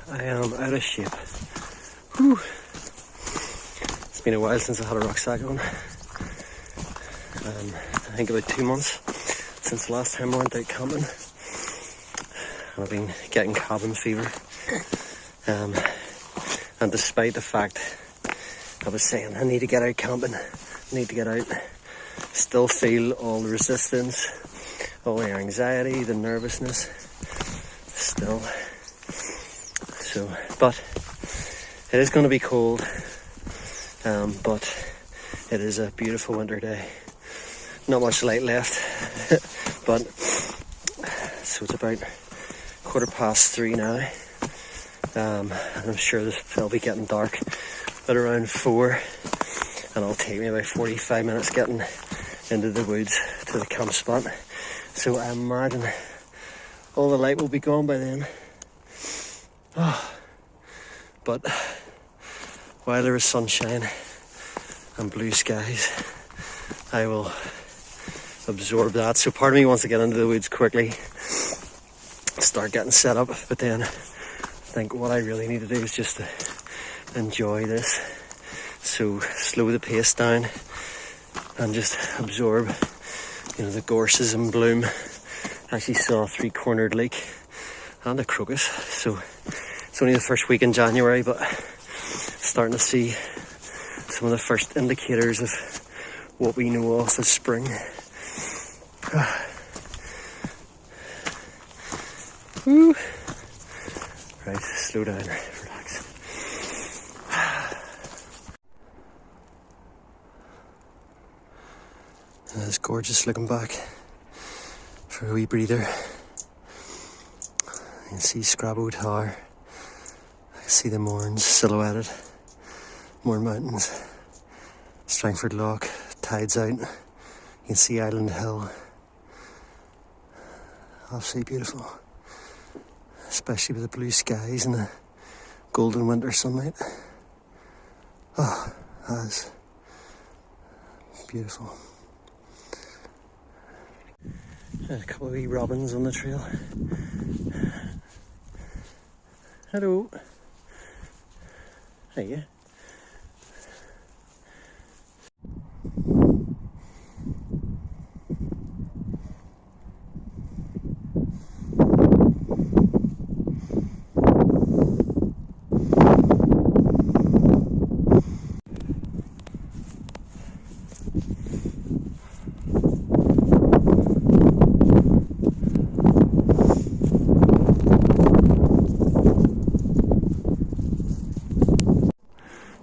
I am out of shape. Whew. It's been a while since I had a rucksack on. I think about 2 months since the last time I went out camping. And I've been getting cabin fever. And despite the fact I was saying I need to get out camping, I need to get out, still feel all the resistance, all the anxiety, the nervousness, still. So, but it is going to be cold, but it is a beautiful winter day. Not much light left, but so it's about 3:15 now. And I'm sure it'll be getting dark at around 4, and it'll take me about 45 minutes getting into the woods to the camp spot. So I imagine all the light will be gone by then. Oh. But while there is sunshine and blue skies, I will absorb that. So part of me wants to get into the woods quickly, start getting set up, but then I think what I really need to do is just to enjoy this. So slow the pace down and just absorb, the gorses in bloom. I actually saw a 3-cornered leek and a crocus. So it's only the first week in January, but starting to see some of the first indicators of what we know of as spring. Woo. Right, slow down, relax. And it's gorgeous looking back for a wee breather. You can see Scrabo Tower. I can see the Mournes silhouetted. Mourne Mountains. Strangford Loch, tides out. You can see Island Hill. Absolutely beautiful. Especially with the blue skies and the golden winter sunlight. Oh, that's beautiful. There's a couple of wee robins on the trail. Hello. Hiya.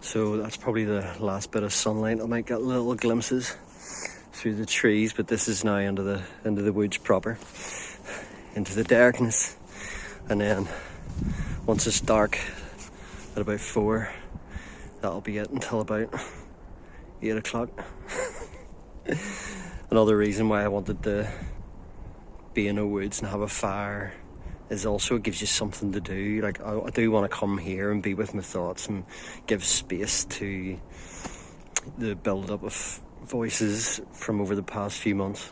So that's probably the last bit of sunlight. I might get little glimpses through the trees, but this is now into the woods proper, into the darkness. And then once it's dark at about 4, that'll be it until about 8 o'clock. Another reason why I wanted to be in the woods and have a fire is also it gives you something to do. Like I do want to come here and be with my thoughts and give space to the build up of voices from over the past few months,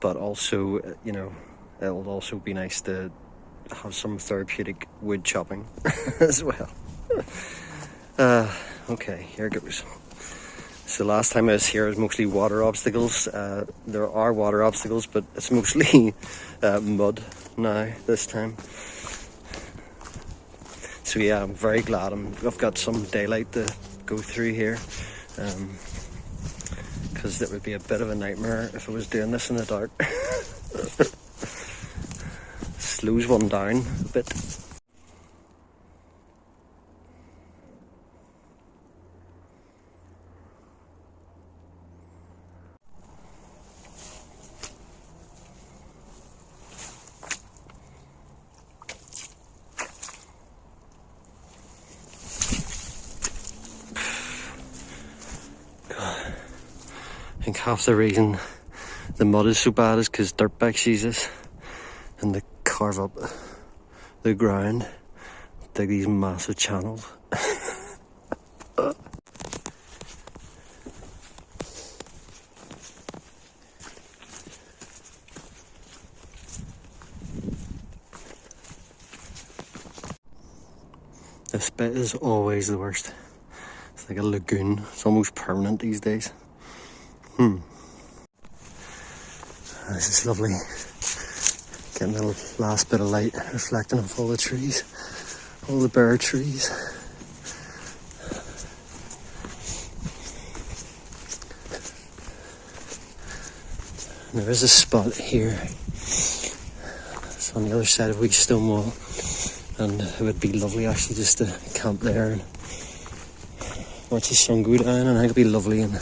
but also it'll also be nice to have some therapeutic wood chopping as well. Okay, here goes. So last time I was here, it was mostly water obstacles. There are water obstacles, but it's mostly mud now this time. So yeah, I'm very glad I've got some daylight to go through here, because it would be a bit of a nightmare if I was doing this in the dark. Slows one down a bit. I think half the reason the mud is so bad is because dirtbags use this and they carve up the ground, dig these massive channels. This bit is always the worst. It's like a lagoon. It's almost permanent these days. This is lovely. Getting the last bit of light reflecting off all the trees. All the bare trees. And there is a spot here. It's on the other side of Wee Stonewall. And it would be lovely actually just to camp there and watch the sun go down. And I think it'd be lovely in the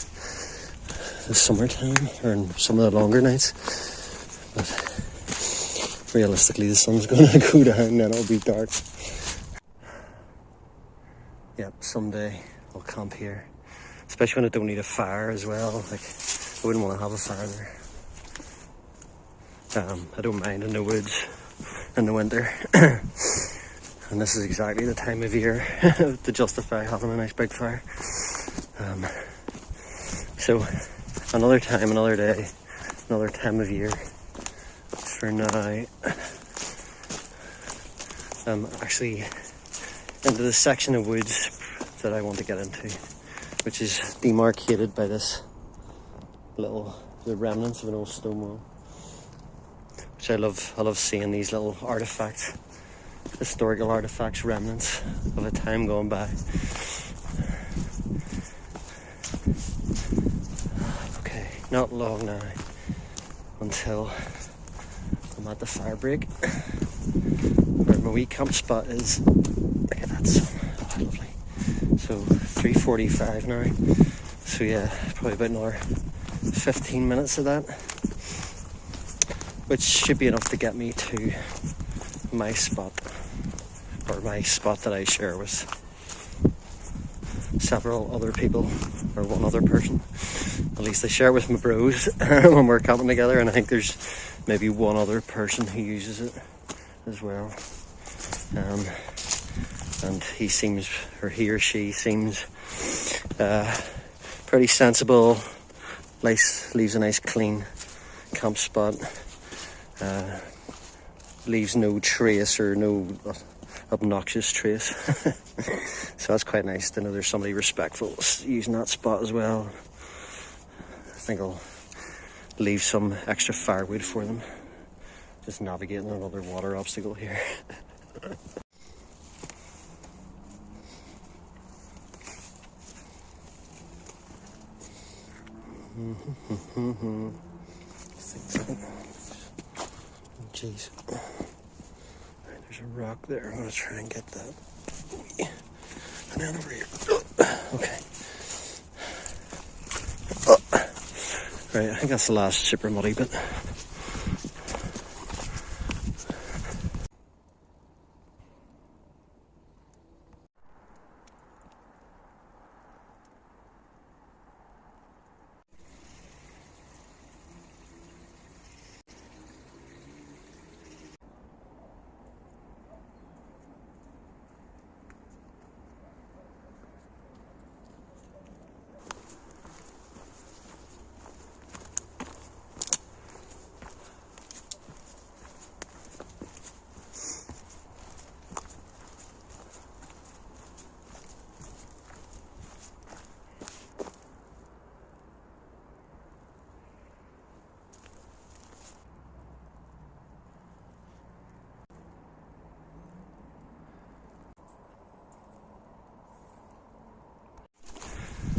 summertime or in some of the longer nights. But realistically the sun's going to go down and then it'll be dark. Yep, someday I'll camp here. Especially when I don't need a fire as well. Like, I wouldn't want to have a fire there. I don't mind in the woods in the winter. And this is exactly the time of year to justify having a nice big fire. So, another time, another day, another time of year. For now, I'm actually into the section of woods that I want to get into, which is demarcated by this the remnants of an old stone wall. Which I love seeing these little artifacts, historical artifacts, remnants of a time gone by. Okay, not long now until I'm at the fire break, where my wee camp spot is. Look at that sun, oh, lovely. So 3:45 now, so yeah, probably about another 15 minutes of that, which should be enough to get me to my spot, or my spot that I share with several other people, or one other person. At least I share it with my bros when we're camping together, and I think there's maybe one other person who uses it as well. And he seems, or he or she seems pretty sensible, leaves a nice clean camp spot, leaves no trace or no obnoxious trace. So that's quite nice to know there's somebody respectful using that spot as well. I think I'll leave some extra firewood for them. Just navigating another water obstacle here. Jeez. There's a rock there. I'm going to try and get that. And then over here. Okay. Right, I think that's the last super muddy bit.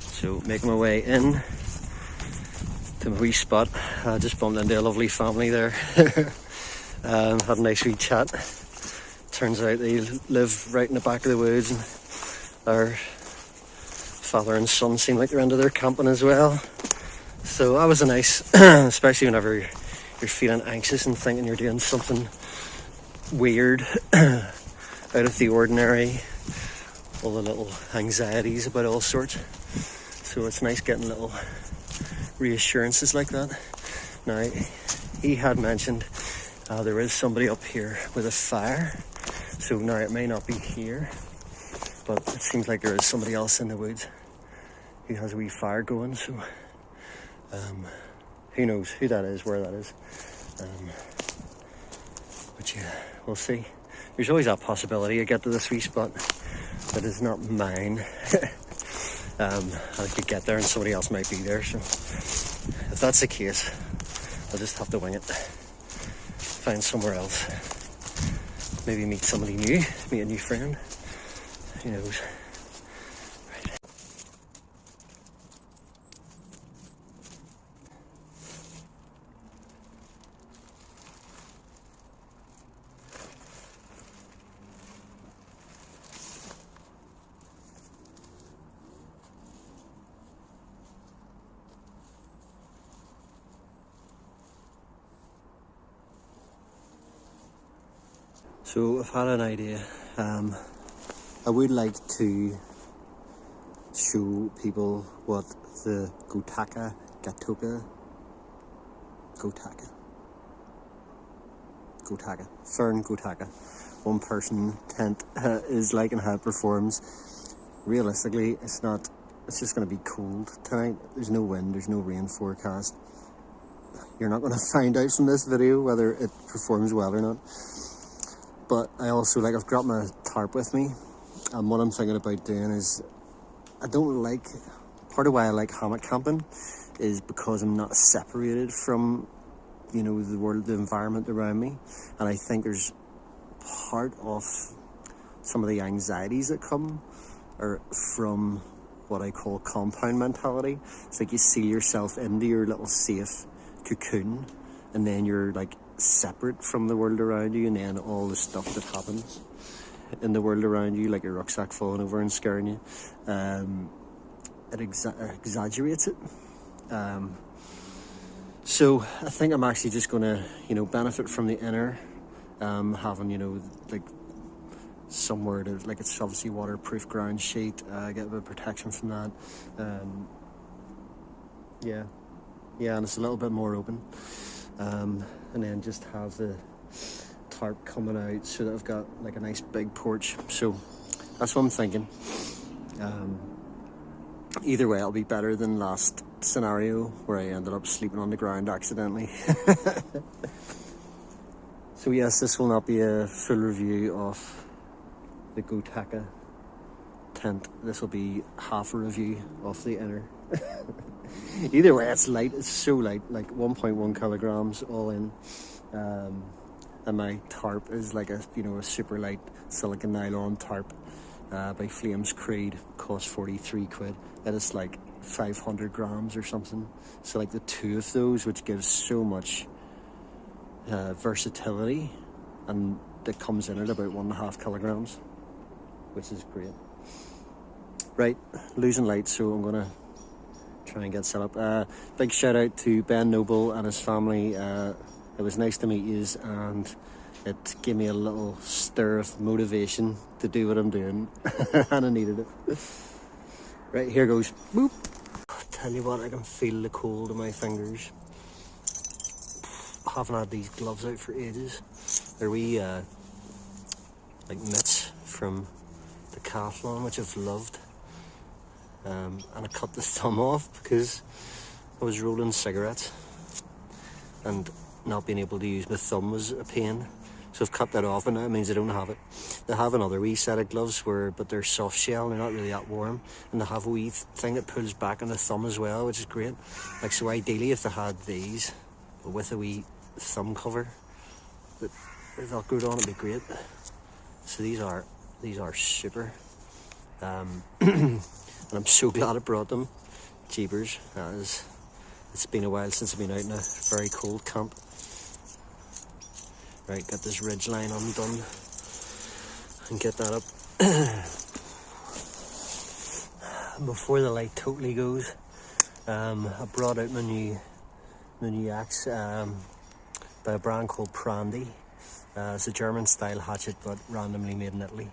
So making my way in to my wee spot. I just bumped into a lovely family there. Had a nice wee chat. Turns out they live right in the back of the woods, and our father and son seem like they're into their camping as well. So that was a nice, especially whenever you're feeling anxious and thinking you're doing something weird, out of the ordinary, all the little anxieties about all sorts. So it's nice getting little reassurances like that. Now, he had mentioned there is somebody up here with a fire. So now it may not be here, but it seems like there is somebody else in the woods who has a wee fire going. So who knows who that is, where that is. But yeah, we'll see. There's always that possibility I get to this wee spot that is not mine. I could get there and somebody else might be there, so if that's the case, I'll just have to wing it. Find somewhere else. Maybe meet somebody new, meet a new friend. Who knows? So I've had an idea. I would like to show people what the Fjern Gökotta one person tent is like and how it performs. Realistically, it's just going to be cold tonight. There's no wind, there's no rain forecast. You're not going to find out from this video whether it performs well or not. But I also I've got my tarp with me, and what I'm thinking about doing is, part of why I like hammock camping is because I'm not separated from, the world, the environment around me. And I think there's part of some of the anxieties that come are from what I call compound mentality. It's like you seal yourself into your little safe cocoon, and then you're separate from the world around you, and then all the stuff that happens in the world around you, like your rucksack falling over and scaring you, it exaggerates it. So I think I'm actually just going to, benefit from the inner, having, somewhere to, it's obviously waterproof ground sheet, get a bit of protection from that. Yeah, and it's a little bit more open. And then just have the tarp coming out so that I've got a nice big porch. So that's what I'm thinking. Either way, it'll be better than last scenario where I ended up sleeping on the ground accidentally. So yes, this will not be a full review of the Gökotta tent. This will be half a review of the inner. Either way, it's light. It's so light, 1.1 kilograms all in. And my tarp is a super light silicone nylon tarp by Flames Creed. Cost 43 quid. It is 500 grams or something. So the two of those, which gives so much versatility, and it comes in at about 1.5 kilograms, which is great. Right, losing light, so I'm gonna try and get set up. Big shout out to Ben Noble and his family. It was nice to meet yous, and it gave me a little stir of motivation to do what I'm doing. And I needed it. Right, here goes. Boop. Tell you what, I can feel the cold in my fingers. I haven't had these gloves out for ages. They're wee mitts from Decathlon, which I've loved. And I cut the thumb off because I was rolling cigarettes, and not being able to use my thumb was a pain. So I've cut that off, and that means I don't have it. They have another wee set of gloves but they're soft shell, they're not really that warm, and they have a wee thing that pulls back on the thumb as well, which is great. So ideally, if they had these, but with a wee thumb cover that velcroed on, it'd be great. So these are super. And I'm so glad I brought them. Jeepers, it's been a while since I've been out in a very cold camp. Right, got this ridge line undone and get that up. Before the light totally goes, I brought out my new axe by a brand called Prandi. It's a German style hatchet, but randomly made in Italy.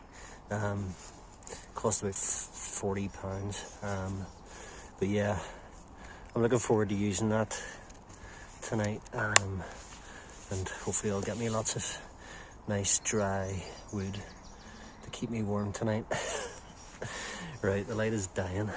Cost about £40. But yeah, I'm looking forward to using that tonight. And hopefully it'll get me lots of nice dry wood to keep me warm tonight. Right, the light is dying.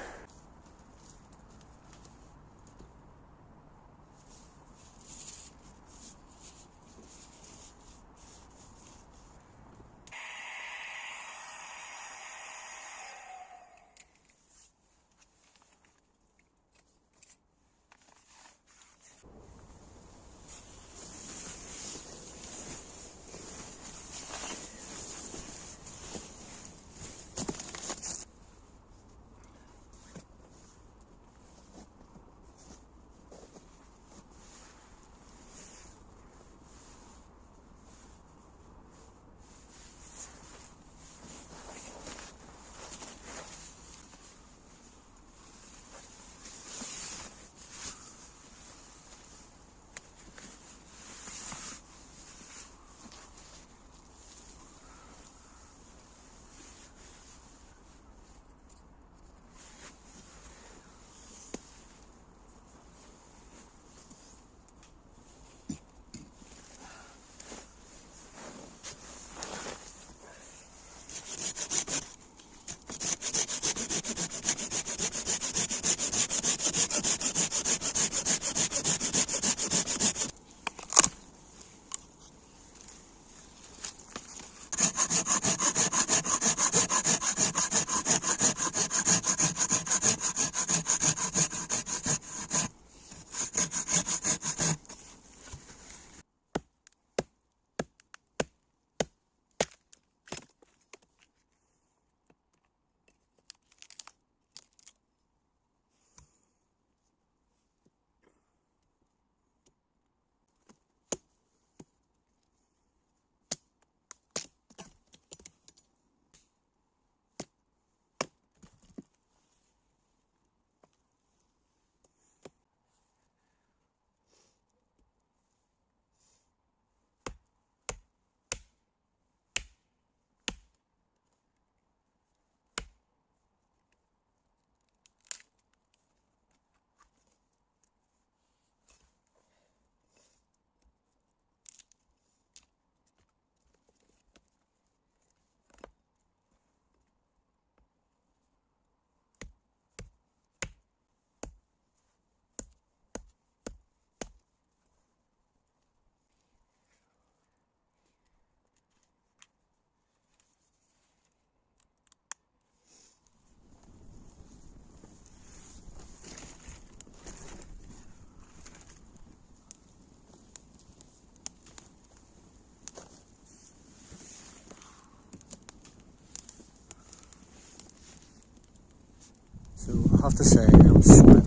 So I have to say I'm sweating.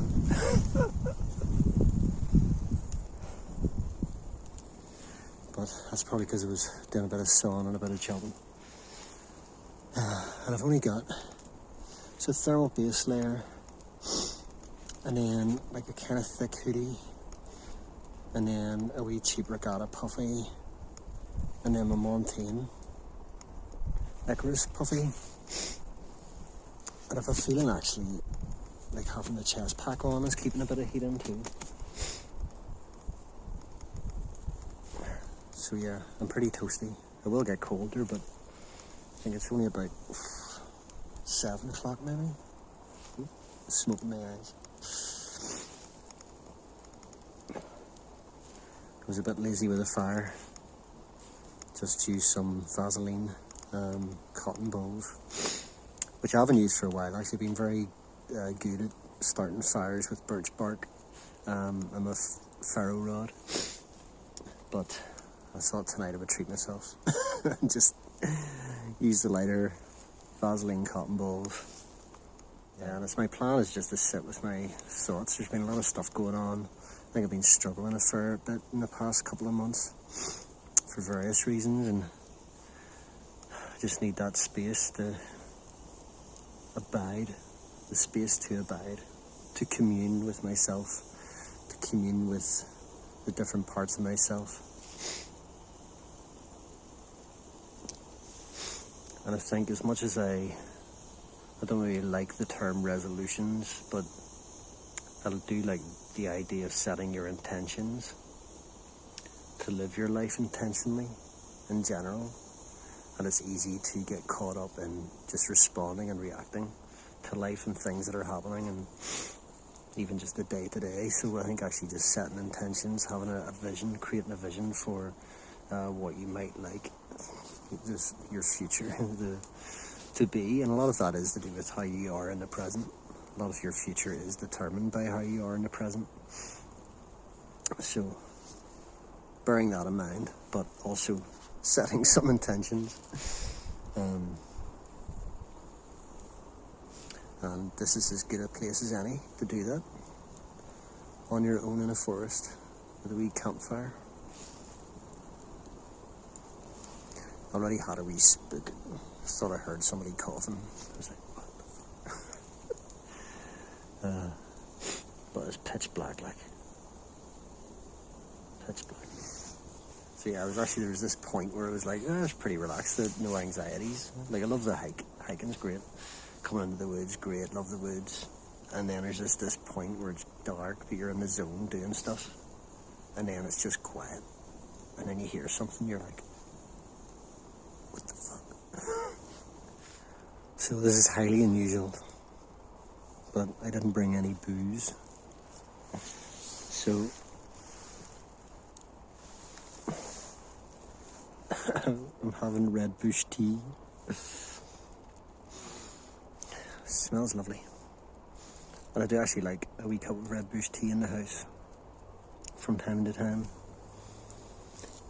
But that's probably because I was doing a bit of sawing and a bit of chopping. And I've only got a thermal base layer, and then like a kind of thick hoodie, and then a wee cheap regatta puffy, and then my Montane Icarus puffy. And I've a feeling actually like having the chest pack on is keeping a bit of heat in too. So yeah, I'm pretty toasty. I will get colder, but I think it's only about 7 o'clock maybe. Smoke in my eyes. I was a bit lazy with the fire. Just used some Vaseline cotton balls, which I haven't used for a while. Actually been very good at starting fires with birch bark. I'm a ferro rod, but I thought tonight I would treat myself and just use the lighter Vaseline cotton balls. Yeah, and it's my plan is just to sit with my thoughts. There's been a lot of stuff going on. I think I've been struggling a fair bit in the past couple of months for various reasons, and I just need that space to abide, the space to abide, to commune with myself, to commune with the different parts of myself. And I think as much as I don't really like the term resolutions, but I do like the idea of setting your intentions to live your life intentionally in general. And it's easy to get caught up in just responding and reacting to life and things that are happening, and even just the day to day. So I think actually just setting intentions, having a vision, creating a vision for what you might like just your future to be, and a lot of that is to do with how you are in the present. A lot of your future is determined by how you are in the present. So bearing that in mind, but also setting some intentions. And this is as good a place as any to do that. On your own in a forest with a wee campfire. Already had a wee spook. Thought I heard somebody coughing. I was like, what the fuck? But it's pitch black, like. Pitch black. So yeah, there was this point where I was like, it's pretty relaxed, no anxieties. Like, I love the hike. Hiking's great. Coming into the woods, great, love the woods. And then there's this point where it's dark, but you're in the zone doing stuff. And then it's just quiet. And then you hear something, you're like, what the fuck? So this is highly unusual. But I didn't bring any booze. So I'm having red bush tea. Smells lovely. And I do actually like a wee cup of red bush tea in the house from time to time.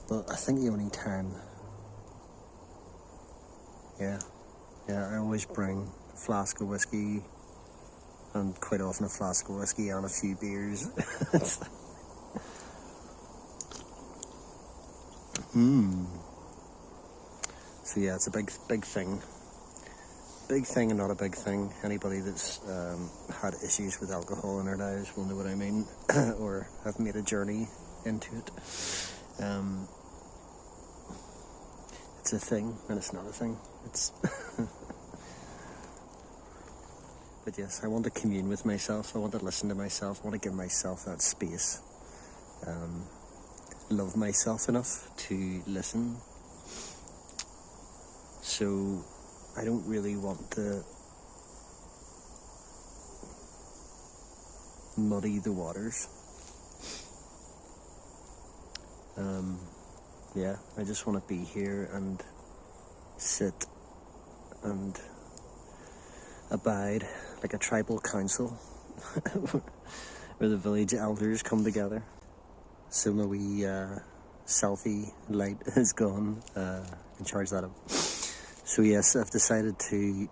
But I think the only time, yeah, I always bring a flask of whiskey, and quite often a flask of whiskey and a few beers. So yeah, it's a big thing. Big thing and not a big thing. Anybody that's had issues with alcohol in their lives will know what I mean, or have made a journey into it. It's a thing, and it's not a thing. It's But yes, I want to commune with myself. I want to listen to myself. I want to give myself that space. Love myself enough to listen. So I don't really want to muddy the waters. Yeah, I just want to be here and sit and abide like a tribal council where the village elders come together. So my wee selfie light is gone. I can charge that up. So yes, I've decided to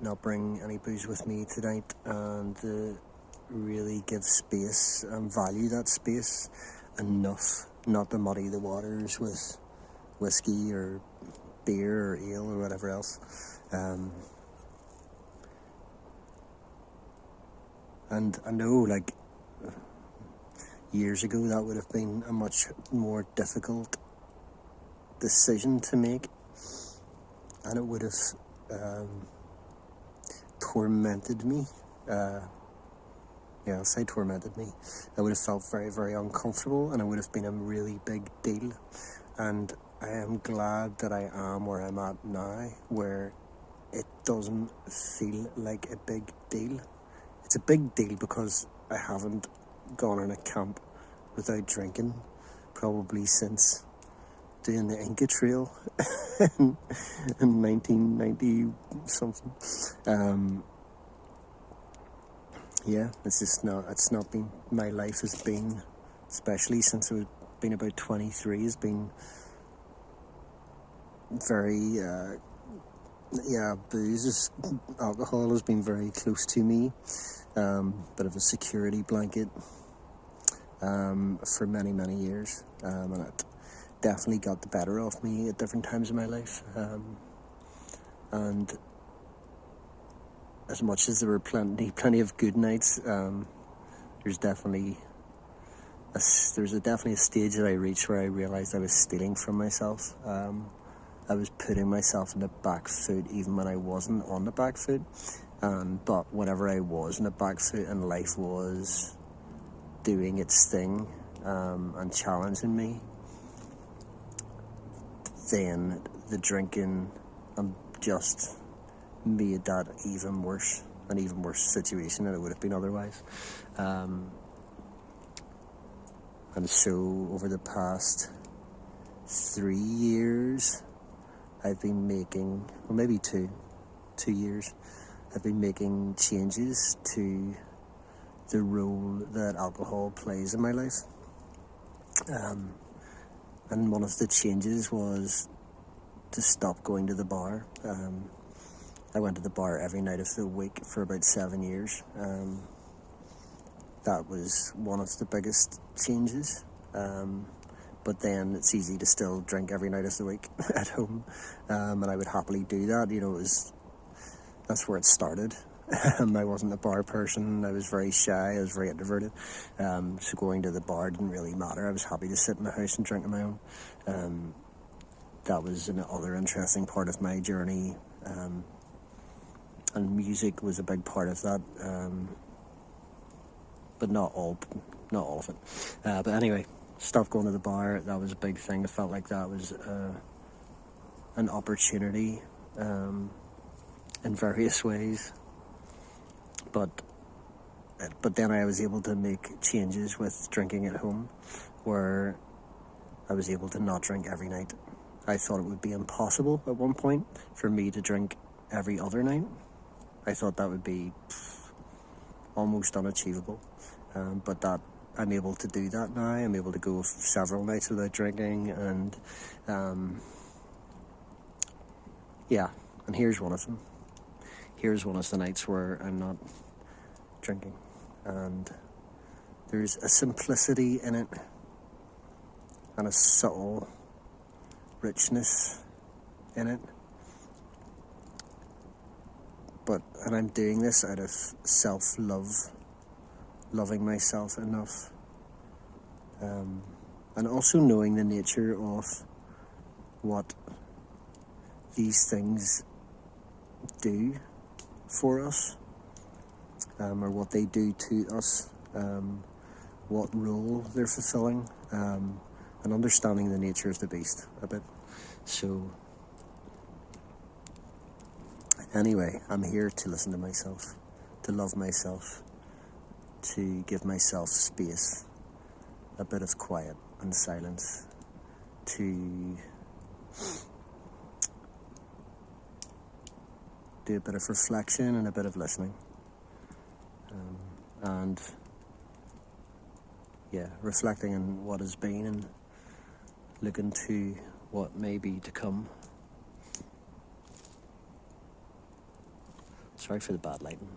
not bring any booze with me tonight, and really give space and value that space enough not to muddy the waters with whiskey or beer or ale or whatever else. And I know, like, years ago that would have been a much more difficult decision to make, and it would have tormented me. I'll say tormented me. I would have felt very, very uncomfortable, and it would have been a really big deal. And I am glad that I am where I'm at now, where it doesn't feel like a big deal. It's a big deal because I haven't gone on a camp without drinking, probably since doing the Inca Trail in 1990 something. It's not been, my life has been, especially since I've been about 23, has been very, alcohol has been very close to me, bit of a security blanket, for many, many years, and it definitely got the better of me at different times in my life, and as much as there were plenty of good nights, there's definitely a stage that I reached where I realised I was stealing from myself. I was putting myself in the back foot even when I wasn't on the back foot, but whenever I was in the back foot and life was doing its thing and challenging me, then the drinking just made that an even worse situation than it would have been otherwise. And so over the past 3 years, I've been making, or maybe 2 years, I've been making changes to the role that alcohol plays in my life. And one of the changes was to stop going to the bar. I went to the bar every night of the week for about 7 years. That was one of the biggest changes. But then it's easy to still drink every night of the week at home. And I would happily do that. That's where it started. I wasn't a bar person. I was very shy. I was very introverted. So going to the bar didn't really matter. I was happy to sit in the house and drink on my own. That was another interesting part of my journey. And music was a big part of that. But not all of it. But anyway, stopped going to the bar. That was a big thing. I felt like that was an opportunity in various ways. But then I was able to make changes with drinking at home, where I was able to not drink every night. I thought it would be impossible at one point for me to drink every other night. I thought that would be almost unachievable, but that I'm able to do that now. I'm able to go several nights without drinking, and yeah, and here's one of them. Here's one of the nights where I'm not drinking, and there's a simplicity in it and a subtle richness in it. And I'm doing this out of self-love, loving myself enough, and also knowing the nature of what these things do for us, or what they do to us, what role they're fulfilling, and understanding the nature of the beast a bit. So anyway, I'm here to listen to myself, to love myself, to give myself space, a bit of quiet and silence, to do a bit of reflection and a bit of listening. And yeah, reflecting on what has been and looking to what may be to come. Sorry for the bad lighting.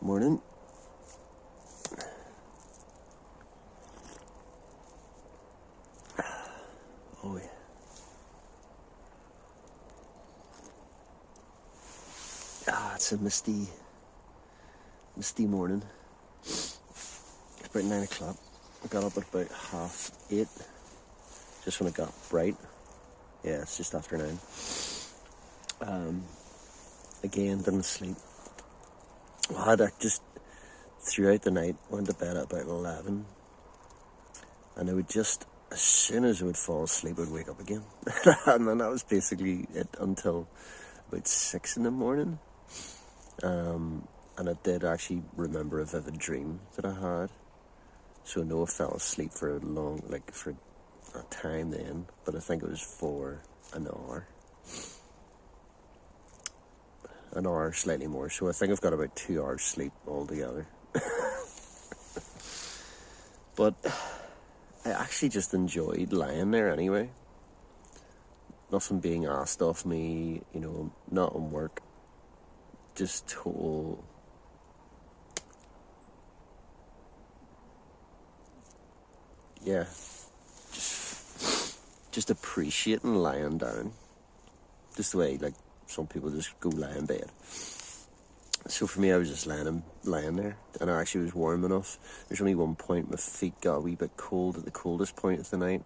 Morning. Oh yeah. It's a misty morning. It's about 9 o'clock. I got up at about 8:30, just when it got bright. Yeah, it's just after 9. Again, didn't sleep. I had just throughout the night, went to bed at about 11, and I would just, as soon as I would fall asleep, I would wake up again. And then that was basically it until about 6 in the morning. And I did actually remember a vivid dream that I had. So I know I fell asleep for a time then, but I think it was for an hour. An hour, slightly more. So I think I've got about 2 hours sleep altogether. But I actually just enjoyed lying there anyway. Nothing being asked of me, not on work. Just total... Yeah. Just appreciating lying down. Just the way, some people just go lie in bed. So for me, I was just lying there, and I actually was warm enough. There's only one point my feet got a wee bit cold at the coldest point of the night.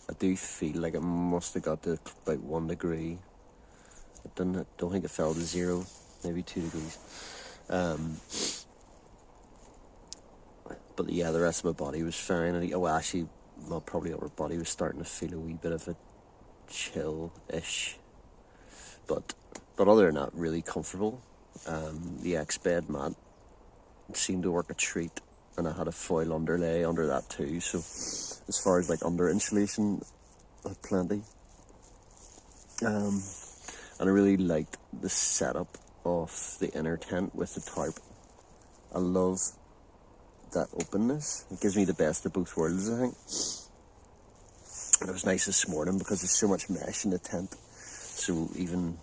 I do feel like it must have got to about 1 degree. I don't think it fell to 0, maybe 2 degrees. But yeah, the rest of my body was fine. And my probably upper body was starting to feel a wee bit of a chill-ish. But other than that, really comfortable. The X-bed mat seemed to work a treat, and I had a foil underlay under that too. So as far as under insulation, I had plenty. And I really liked the setup of the inner tent with the tarp. I love that openness. It gives me the best of both worlds, I think. And it was nice this morning because there's so much mesh in the tent. So even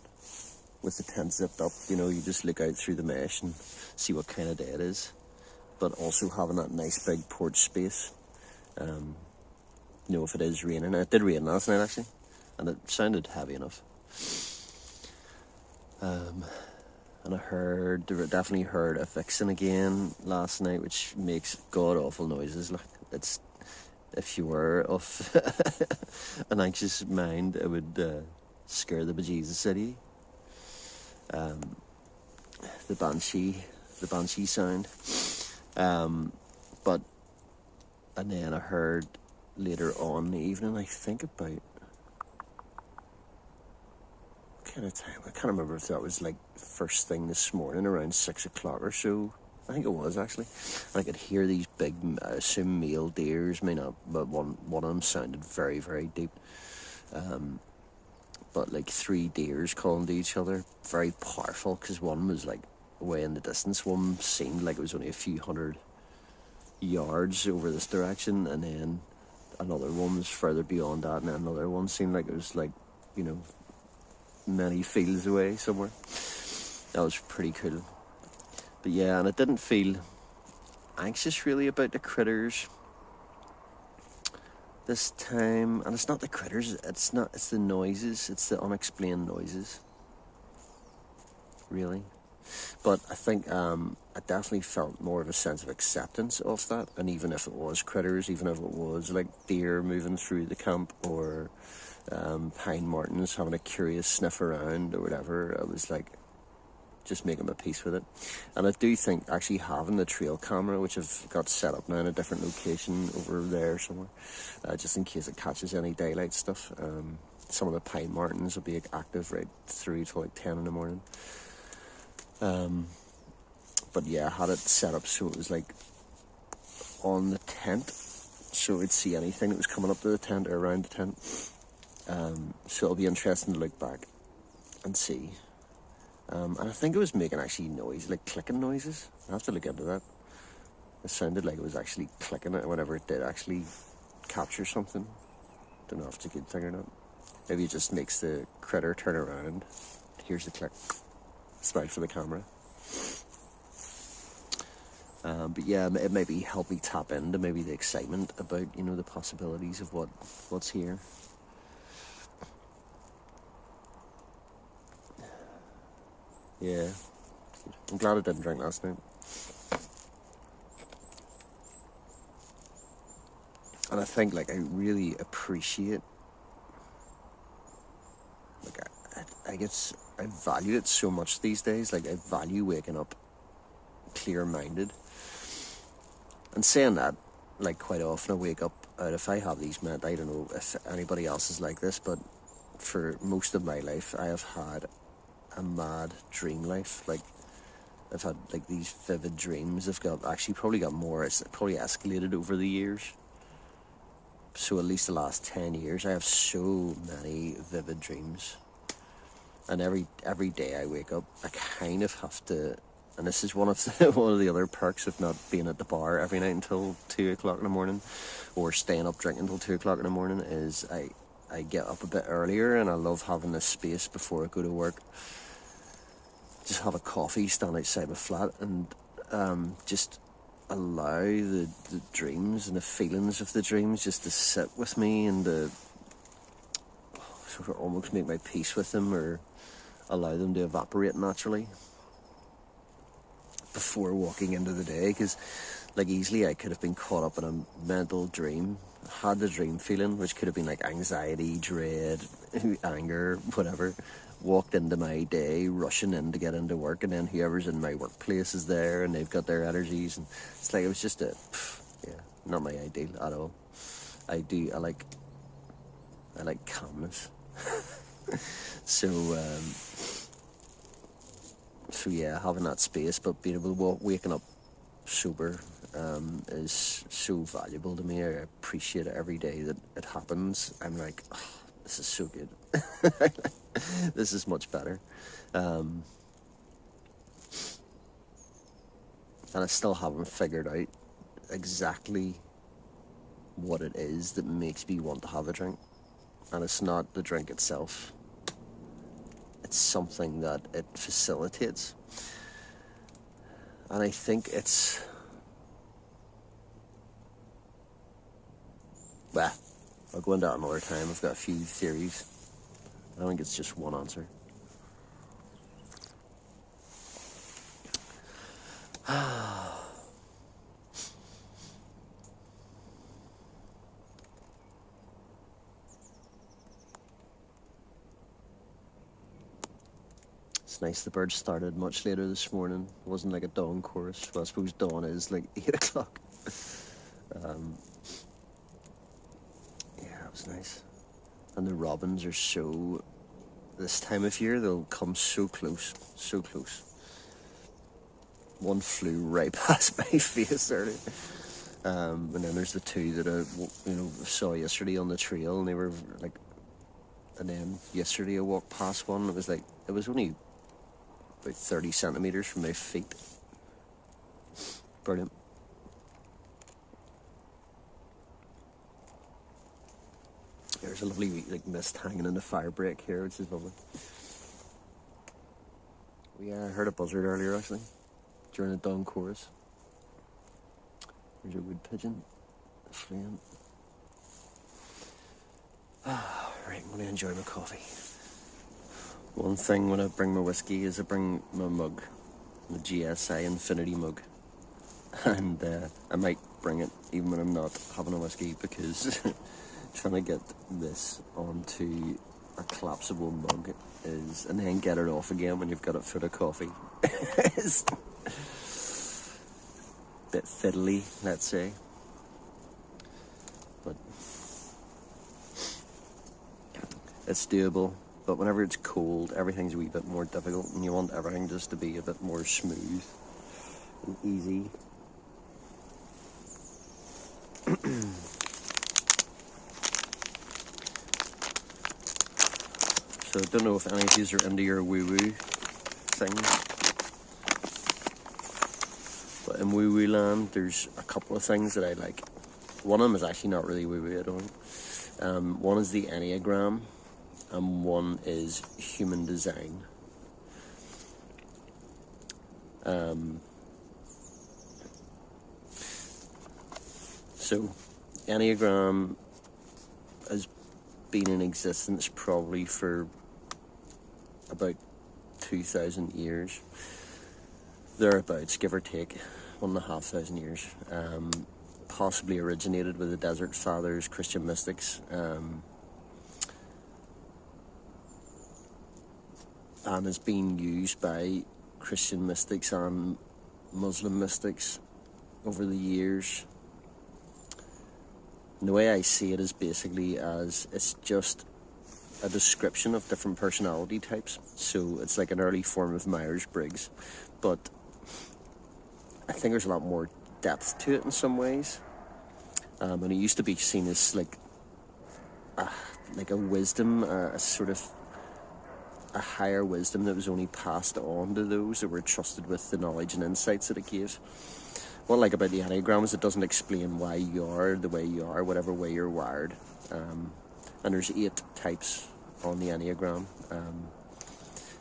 with the tent zipped up, you just look out through the mesh and see what kind of day it is. But also having that nice big porch space. If it is raining. And it did rain last night actually, and it sounded heavy enough. And I definitely heard a vixen again last night, which makes god awful noises. It's, if you were of an anxious mind, it would scare the bejesus out of you. The banshee sound. And then I heard later on in the evening, I think about kind of time, I can't remember if that was first thing this morning around 6 o'clock or so. I think it was actually. And I could hear these big, I assume male deers, may not, but one of them sounded very, very deep. But 3 deers calling to each other, very powerful, because one was way in the distance. One seemed like it was only a few hundred yards over this direction, and then another one was further beyond that, and then another one seemed like it was many fields away somewhere. That was pretty cool. But yeah, and I didn't feel anxious really about the critters this time. And it's not the critters, it's the noises, it's the unexplained noises, really. But I think I definitely felt more of a sense of acceptance of that. And even if it was critters, even if it was deer moving through the camp, or pine martens having a curious sniff around or whatever, I was just making my peace with it. And I do think actually having the trail camera, which I've got set up now in a different location over there somewhere, just in case it catches any daylight stuff. Some of the pine martens will be active right through to 10 in the morning. But yeah, I had it set up so it was on the tent, so we'd see anything that was coming up to the tent or around the tent. So it'll be interesting to look back and see. And I think it was making actually noise, clicking noises. I have to look into that. It sounded like it was actually clicking it whenever it did actually capture something. Don't know if it's a good thing or not. Maybe it just makes the critter turn around. Here's the click. Smile for the camera. But yeah, it maybe helped me tap into maybe the excitement about, you know, the possibilities of what's here. Yeah, I'm glad I didn't drink last night. And I think, like, I really appreciate, like, I value it so much these days. Like, I value waking up clear-minded. And saying that, like, quite often I wake up, if I have these I don't know if anybody else is like this, but for most of my life, I have had a mad dream life. Like, I've had, like, these vivid dreams. I've probably got more. It's probably escalated over the years. So at least the last 10 years, I have so many vivid dreams. And every day I wake up, I kind of have to, and this is one of the other perks of not being at the bar every night until 2 o'clock in the morning, or staying up drinking until 2 o'clock in the morning, is I get up a bit earlier, and I love having this space before I go to work. Just have a coffee, stand outside my flat, and just allow the dreams and the feelings of the dreams just to sit with me, and to sort of almost make my peace with them, or allow them to evaporate naturally before walking into the day. Because, like, easily I could have been caught up in a mental dream, had the dream feeling, which could have been like anxiety, dread, anger, whatever, walked into my day rushing in to get into work, and then whoever's in my workplace is there and they've got their energies, and it's like, it was just not my ideal at all. I like calmness. So yeah, having that space, but being able to waking up sober is so valuable to me. I appreciate it every day that it happens. I'm like, oh, this is so good. This is much better. And I still haven't figured out exactly what it is that makes me want to have a drink. And it's not the drink itself. It's something that it facilitates. And I think it's... Well, I'll go into that another time. I've got a few theories. I don't think it's just one answer. It's nice the birds started much later this morning. It wasn't like a dawn chorus. Well, I suppose dawn is like 8 o'clock. Yeah, it was nice. And the robins are so... This time of year, they'll come so close, so close. One flew right past my face earlier. And then there's the two that I saw yesterday on the trail, and they were like... And then yesterday I walked past one, it was only about 30 centimetres from my feet. Brilliant. There's a lovely mist hanging in the fire break here, which is lovely. We heard a buzzard earlier, actually, during the dawn chorus. There's a wood pigeon flying. Right, I'm going to enjoy my coffee. One thing when I bring my whiskey is I bring my mug, the GSI Infinity mug. And I might bring it even when I'm not having a whiskey, because trying to get this onto a collapsible mug and then get it off again when you've got it full of coffee is a bit fiddly, let's say. But it's doable. But whenever it's cold, everything's a wee bit more difficult, and you want everything just to be a bit more smooth and easy. So I don't know if any of these are into your woo-woo thing. But in woo-woo land, there's a couple of things that I like. One of them is actually not really woo-woo, I don't. One is the Enneagram, and one is human design. So, Enneagram has been in existence probably for about 2,000 years. Thereabouts, give or take, 1,500 years. Possibly originated with the Desert Fathers, Christian mystics. And is being used by Christian mystics and Muslim mystics over the years. And the way I see it is basically as it's just a description of different personality types. So it's like an early form of Myers-Briggs, but I think there's a lot more depth to it in some ways. And it used to be seen as like a wisdom, a sort of a higher wisdom that was only passed on to those that were trusted with the knowledge and insights that it gave. What I like about the Enneagram is it doesn't explain why you are the way you are, whatever way you're wired. And there's 8 types on the Enneagram.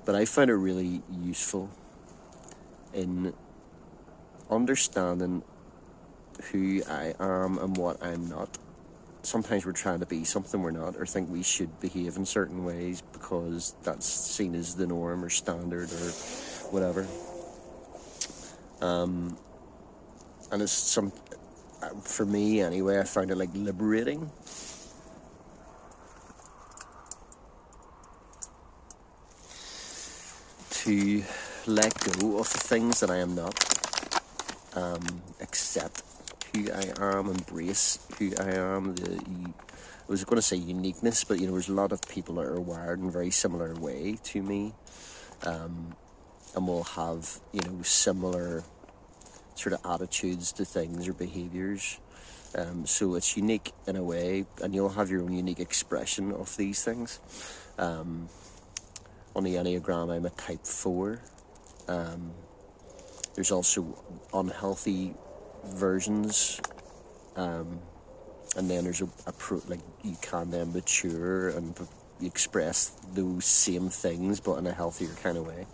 But I find it really useful in understanding who I am and what I'm not. Sometimes we're trying to be something we're not, or think we should behave in certain ways because that's seen as the norm or standard or whatever. And it's for me anyway, I find it like liberating. To let go of the things that I am not, accept who I am, embrace who I am. I was going to say uniqueness, but there's a lot of people that are wired in a very similar way to me, and will have similar sort of attitudes to things or behaviours. So it's unique in a way, and you'll have your own unique expression of these things. On the Enneagram, I'm a type 4. There's also unhealthy versions, and then there's you can then mature and express those same things but in a healthier kind of way.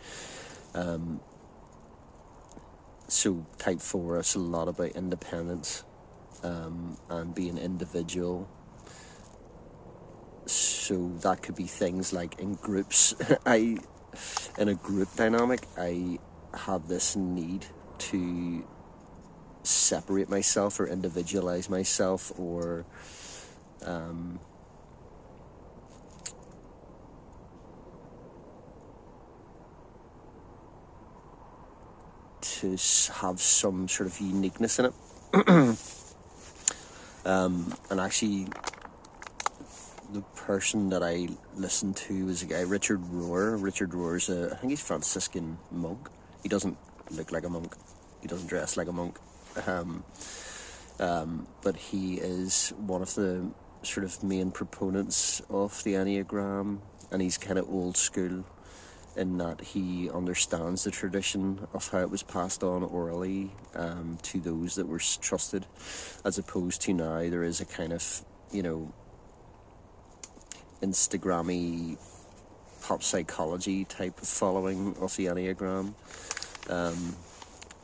So type 4 is a lot about independence, and being individual. So that could be things like in groups. In a group dynamic, I have this need to separate myself or individualize myself, or to have some sort of uniqueness in it. And actually, the person that I listened to was a guy, Richard Rohr. Richard Rohr's I think he's a Franciscan monk. He doesn't look like a monk. He doesn't dress like a monk. But he is one of the sort of main proponents of the Enneagram, and he's kind of old school in that he understands the tradition of how it was passed on orally to those that were trusted, as opposed to now there is a kind of Instagram-y pop psychology type of following of the Enneagram.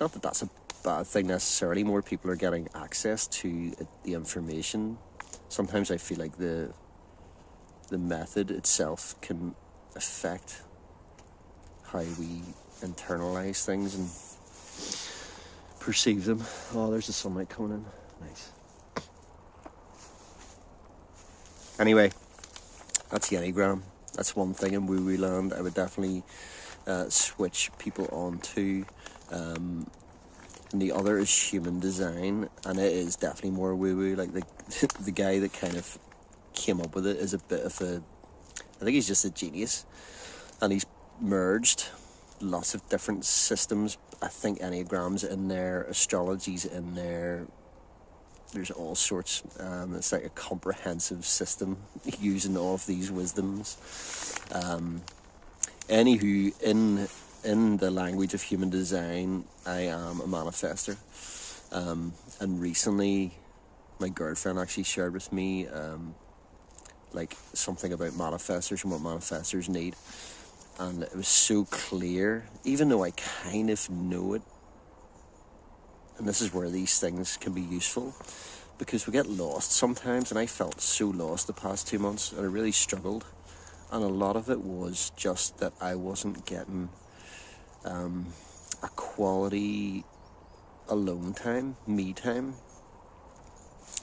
Not that that's a bad thing necessarily. More people are getting access to the information. Sometimes I feel like the method itself can affect how we internalize things and perceive them. Oh, there's the sunlight coming in. Nice. Anyway, that's the Enneagram. That's one thing in woo-woo land I would definitely switch people on to. And the other is human design, and it is definitely more woo-woo. Like the guy that kind of came up with it is a bit of I think he's just a genius, and he's merged lots of different systems. I think Enneagram's in there, astrology's in there. There's all sorts. It's like a comprehensive system using all of these wisdoms. Anywho, in the language of human design, I am a manifester. And recently, my girlfriend actually shared with me something about manifestors and what manifestors need. And it was so clear, even though I kind of know it. And this is where these things can be useful. because we get lost sometimes, and I felt so lost the past 2 months, and I really struggled. And a lot of it was just that I wasn't getting a quality alone time, me time.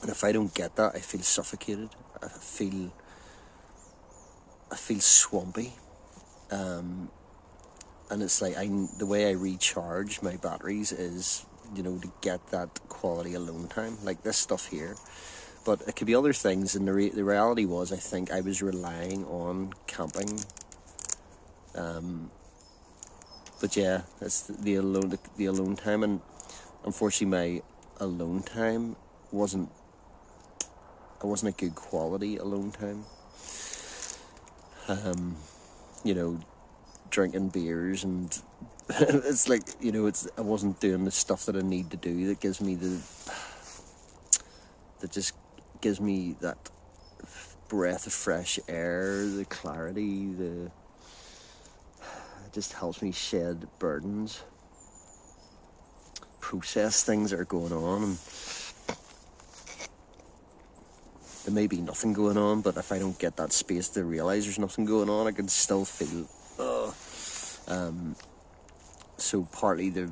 And if I don't get that, I feel suffocated. I feel swampy. And it's like the way I recharge my batteries is, to get that quality alone time, like this stuff here. But it could be other things, and the reality was, I think I was relying on camping. But yeah, it's the alone time, and unfortunately, my alone time wasn't a good quality alone time. Drinking beers, and it's like, I wasn't doing the stuff that I need to do that gives me that breath of fresh air, the clarity, it just helps me shed burdens, process things that are going on. And there may be nothing going on, but if I don't get that space to realise there's nothing going on, I can still feel, so partly the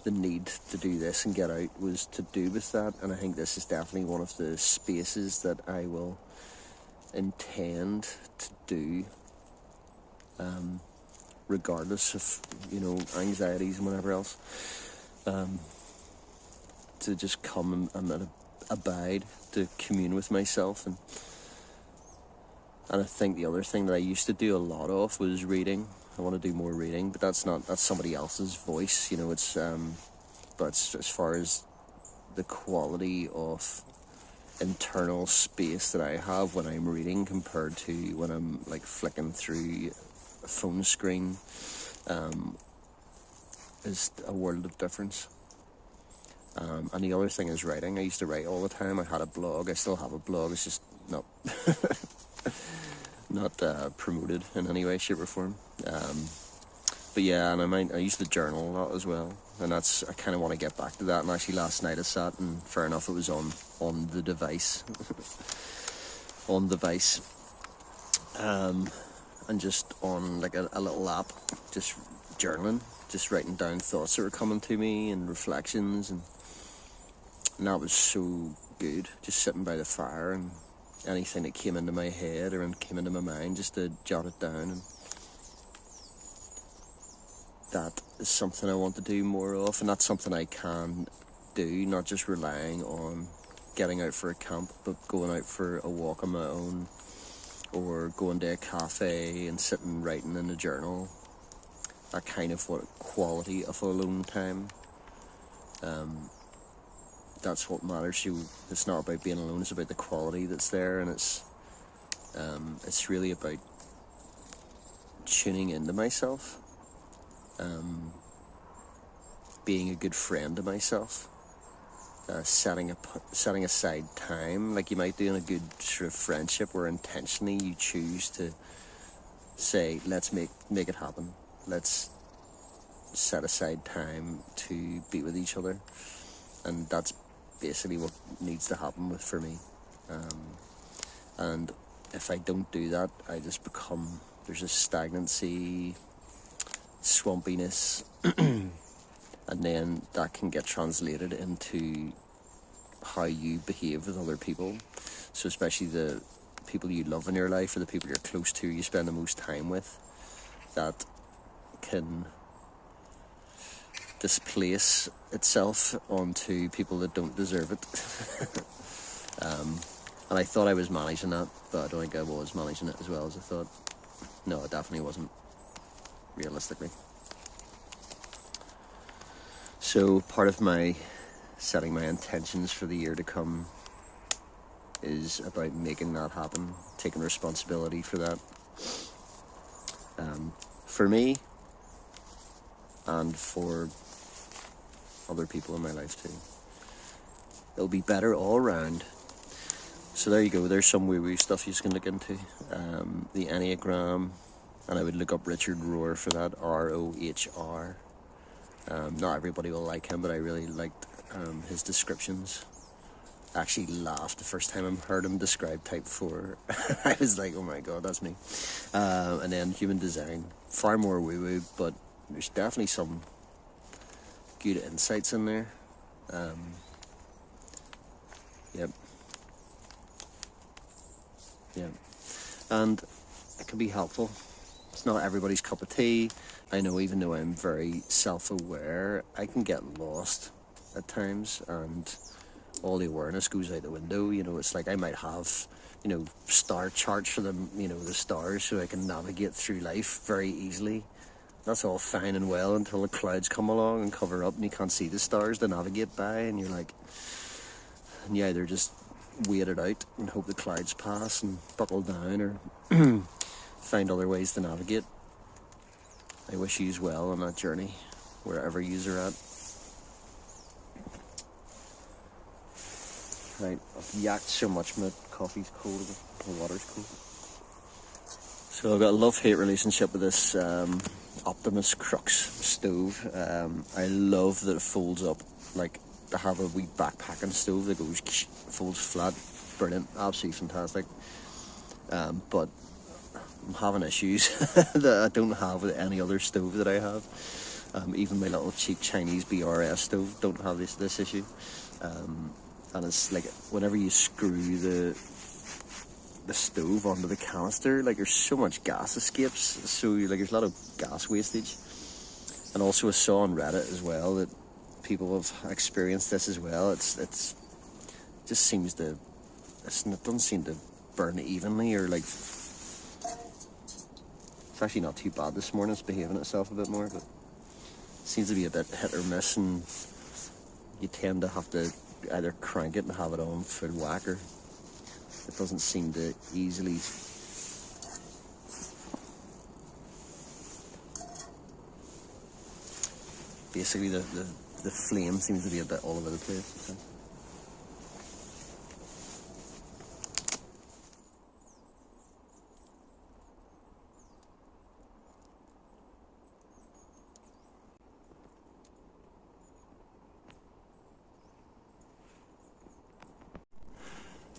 need to do this and get out was to do with that, and I think this is definitely one of the spaces that I will intend to do, regardless of, anxieties and whatever else, to just come and abide, to commune with myself. And I think the other thing that I used to do a lot of was reading. I want to do more reading, but that's somebody else's voice, it's but as far as the quality of internal space that I have when I'm reading compared to when I'm like flicking through a phone screen, is a world of difference. And the other thing is writing. I used to write all the time. I had a blog. I still have a blog. It's just not promoted in any way, shape or form. But yeah, and I used to journal a lot as well, and I kind of want to get back to that. And actually last night I sat, and fair enough, it was on the device, and just on like a little app, just journaling, just writing down thoughts that were coming to me and reflections, and that was so good, just sitting by the fire, and anything that came into my head or came into my mind, just to jot it down. And that is something I want to do more of, and that's something I can do, not just relying on getting out for a camp, but going out for a walk on my own, or going to a cafe and sitting writing in a journal. That kind of quality of alone time, that's what matters. It's not about being alone, it's about the quality that's there, and it's really about tuning into myself, being a good friend to myself, setting aside time, like you might do in a good sort of friendship, where intentionally you choose to say, let's make it happen. Let's set aside time to be with each other, and that's basically what needs to happen for me. And if I don't do that, I just become, there's a stagnancy, swampiness, and then that can get translated into how you behave with other people. So especially the people you love in your life, or the people you're close to, you spend the most time with, that can displace itself onto people that don't deserve it. And I thought I was managing that, but I don't think I was managing it as well as I thought. No, I definitely wasn't, realistically. So part of my setting my intentions for the year to come is about making that happen, taking responsibility for that, for me and for other people in my life too. It'll be better all around. So there you go, there's some woo-woo stuff you can look into. The Enneagram, and I would look up Richard Rohr for that, R-O-H-R. Not everybody will like him, but I really liked his descriptions actually laughed the first time I heard him describe Type 4. I was like, oh my god, that's me. And then human design, far more woo-woo, but there's definitely some good insights in there. Yep. And it can be helpful. It's not everybody's cup of tea. I know, even though I'm very self-aware, I can get lost at times, and all the awareness goes out the window. You know, it's like I might have, you know, star charts for them, you know, the stars, so I can navigate through life very easily. That's all fine and well until the clouds come along and cover up and you can't see the stars to navigate by, and you're like, and you either just wait it out and hope the clouds pass and buckle down, or find other ways to navigate. I wish you well on that journey, wherever you are at. Right, I've yacked so much, my coffee's cold, the water's cold. So I've got a love-hate relationship with this Optimus Crux stove. I love that it folds up, like to have a wee backpacking stove that goes, folds flat. Brilliant, absolutely fantastic. But I'm having issues that I don't have with any other stove that I have. Even my little cheap Chinese BRS stove don't have this issue. And it's like whenever you screw the stove onto the canister, like there's so much gas escapes, so like there's a lot of gas wastage. And also I saw on Reddit as well that people have experienced this as well. It just seems to, it doesn't seem to burn evenly, or like, it's actually not too bad this morning. It's behaving itself a bit more, but it seems to be a bit hit or miss, and you tend to have to either crank it and have it on full whack, or it doesn't seem to easily. Basically, the flame seems to be a bit all over the place. So.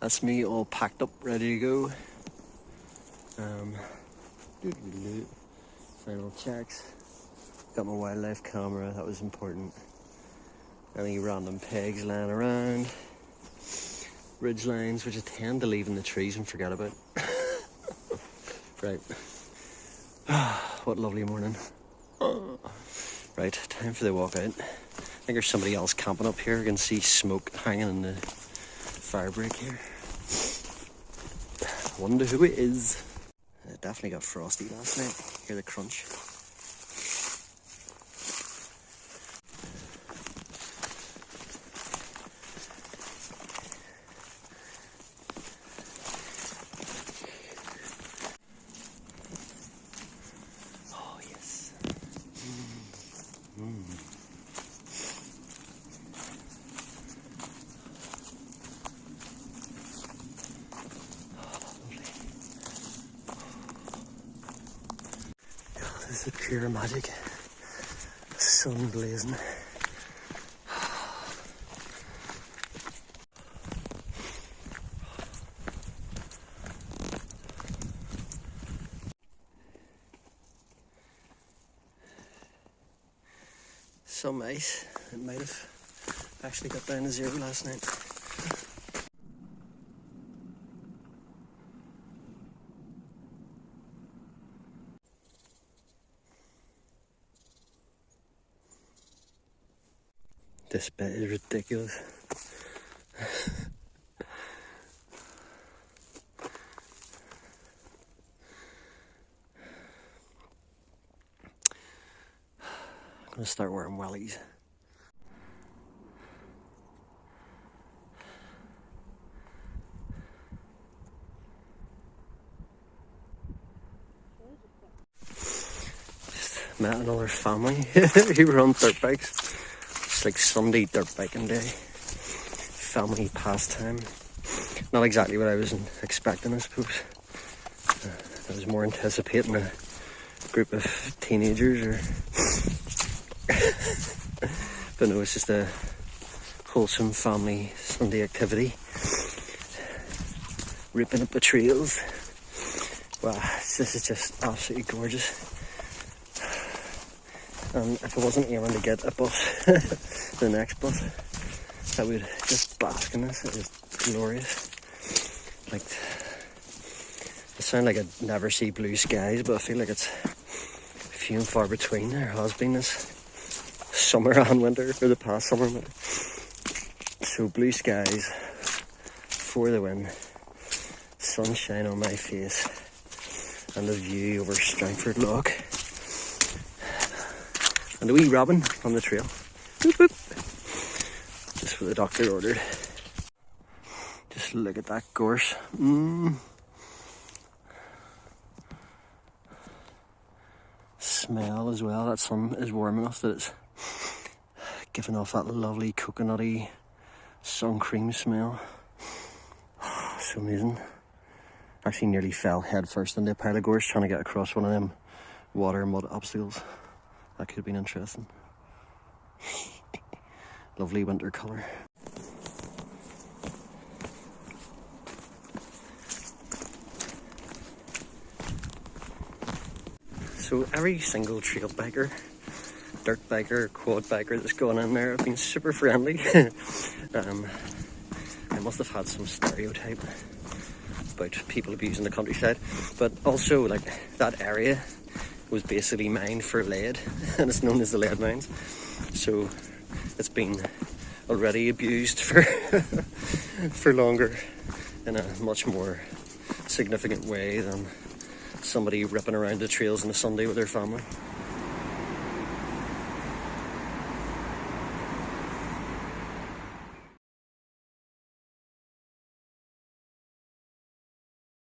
That's me all packed up, ready to go. Final checks. Got my wildlife camera, that was important. Any random pegs lying around. Ridge lines, which I tend to leave in the trees and forget about. Right. What a lovely morning. Right, time for the walk out. I think there's somebody else camping up here. I can see smoke hanging in the fire break here. Wonder who it is. It definitely got frosty last night. Hear the crunch. Oh yes. This is pure magic. Sun blazing. Some ice. It might have actually got down to zero last night. This bit is ridiculous. I'm gonna start wearing wellies. Just met another family who were on dirt bikes. It's like Sunday dirt biking day. Family pastime. Not exactly what I was expecting, I suppose. I was more anticipating a group of teenagers, or but no, it's just a wholesome family Sunday activity. Ripping up the trails. Wow, this is just absolutely gorgeous. And if I wasn't aiming to get a bus, the next bus, I would just bask in this. It is glorious. Like, I sound like I'd never see blue skies, but I feel like it's few and far between. There has been this summer and winter, or the past summer and winter. So blue skies for the win, sunshine on my face, and the view over Strangford Loch. And a wee robin on the trail. Boop, boop. Just what the doctor ordered. Just look at that gorse. Smell as well. That sun is warm enough that it's giving off that lovely coconutty sun cream smell. So amazing. Actually nearly fell head first into a pile of gorse trying to get across one of them water mud obstacles. That could have been interesting. Lovely winter colour. So every single trail biker, dirt biker, quad biker that's gone in there have been super friendly. I must have had some stereotype about people abusing the countryside, but also like that area was basically mined for lead and it's known as the lead mines, so it's been already abused for for longer in a much more significant way than somebody ripping around the trails on a Sunday with their family.